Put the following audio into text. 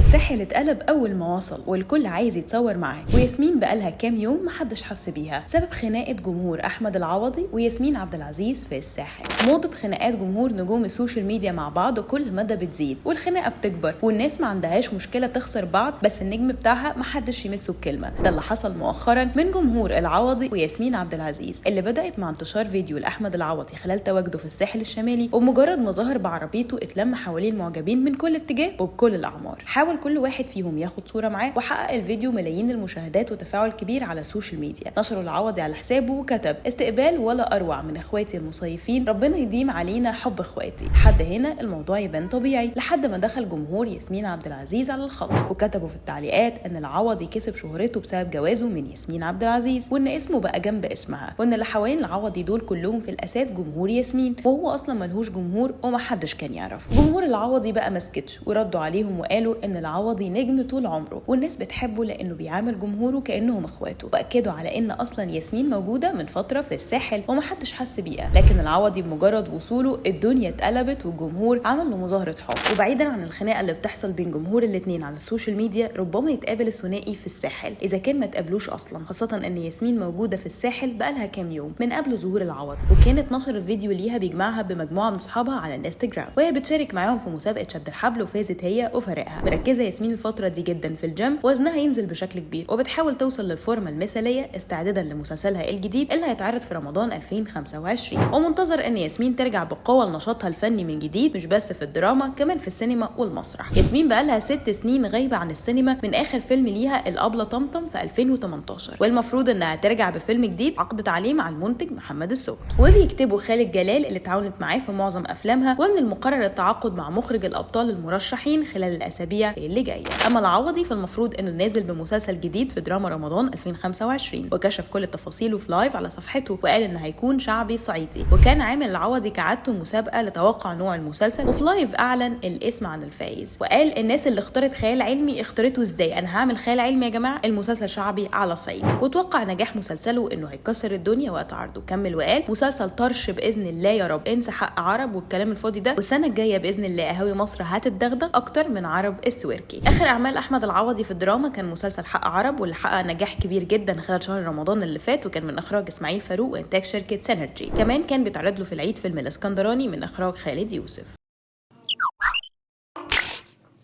الساحل اتقلب اول ما وصل والكل عايز يتصور معاه، وياسمين بقالها كام يوم محدش حس بيها بسبب خناقه جمهور احمد العوضي وياسمين عبد العزيز في الساحل. موضه خناقات جمهور نجوم السوشيال ميديا مع بعض كل مدى بتزيد والخناقه بتكبر، والناس ما عندهاش مشكله تخسر بعض بس النجم بتاعها محدش يمسه بكلمه. ده اللي حصل مؤخرا من جمهور العوضي وياسمين عبد العزيز، اللي بدات مع انتشار فيديو لاحمد العوضي خلال تواجده في الساحل الشمالي، وبمجرد ما ظهر بعربيته اتلم حوالين معجبين من كل اتجاه وبكل الاعمار. حاول كل واحد فيهم ياخد صوره معاه، وحقق الفيديو ملايين المشاهدات وتفاعل كبير على السوشيال ميديا. نشر العوضي على حسابه وكتب: استقبال ولا اروع من اخواتي المصيفين، ربنا يديم علينا حب اخواتي. لحد هنا الموضوع يبان طبيعي، لحد ما دخل جمهور ياسمين عبد العزيز على الخط وكتبوا في التعليقات ان العوضي كسب شهرته بسبب جوازه من ياسمين عبد العزيز، وان اسمه بقى جنب اسمها، وان اللي حوالين العوضي دول كلهم في الاساس جمهور ياسمين، وهو اصلا ملهوش جمهور ومحدش كان يعرف. جمهور العوضي بقى مسكتش وردوا عليهم وقالوا ان العوضي نجم طول عمره والناس بتحبه لانه بيعامل جمهوره كانهم اخواته، واكدوا على ان اصلا ياسمين موجوده من فتره في الساحل ومحدش حس بيها. لكن العوضي بمجرد وصوله الدنيا اتقلبت والجمهور عمل له مظاهره حب. وبعيدا عن الخناقه اللي بتحصل بين جمهور الاثنين على السوشيال ميديا، ربما يتقابل الثنائي في الساحل اذا كان ما تقابلوش اصلا، خاصه ان ياسمين موجوده في الساحل بقالها كام يوم من قبل ظهور العوضي، وكانت نشرت فيديو ليها بيجمعها بمجموعه من اصحابها على الانستجرام وهي بتشارك معاهم في مسابقه شد الحبل، وفازت هي وفريقها. مركزه ياسمين الفتره دي جدا في الجيم، وزنها ينزل بشكل كبير، وبتحاول توصل للفورمه المثاليه استعدادا لمسلسلها الجديد اللي هيتعرض في رمضان 2025. ومنتظر ان ياسمين ترجع بقوه لنشاطها الفني من جديد، مش بس في الدراما كمان في السينما والمسرح. ياسمين بقالها 6 سنين غايبه عن السينما من اخر فيلم ليها الابله طمطم في 2018، والمفروض انها ترجع بفيلم جديد عقدت عليه مع المنتج محمد السوقي. وبيكتبوا خالد جلال اللي تعاونت معاه في معظم افلامها، ومن المقرر التعاقد مع مخرج الابطال المرشحين خلال الاسابيع اللي جايه. اما العوضي فالمفروض انه نازل بمسلسل جديد في دراما رمضان 2025، وكشف كل التفاصيل في لايف على صفحته، وقال ان هيكون شعبي صعيدي. وكان عامل العوضي كعادته مسابقه لتوقع نوع المسلسل، وفي لايف اعلن الاسم عن الفائز، وقال الناس اللي اختارت خيال علمي اختارته ازاي، انا هعمل خيال علمي يا جماعه، المسلسل شعبي على صعيدي. وتوقع نجاح مسلسله انه هيكسر الدنيا وقت عرضه. كمل وقال: مسلسل طرش باذن الله يا رب، انسى حق عرب والكلام الفاضي ده، والسنه الجايه باذن الله قهاوي مصر هتتدغدغ اكتر من عرب السويركي. اخر اعمال احمد العوضي في الدراما كان مسلسل حق عرب، واللي حقق نجاح كبير جدا خلال شهر رمضان اللي فات، وكان من اخراج اسماعيل فاروق وانتاج شركه سينرجي. كمان كان بيتعرض له في العيد فيلم الاسكندراني من اخراج خالد يوسف.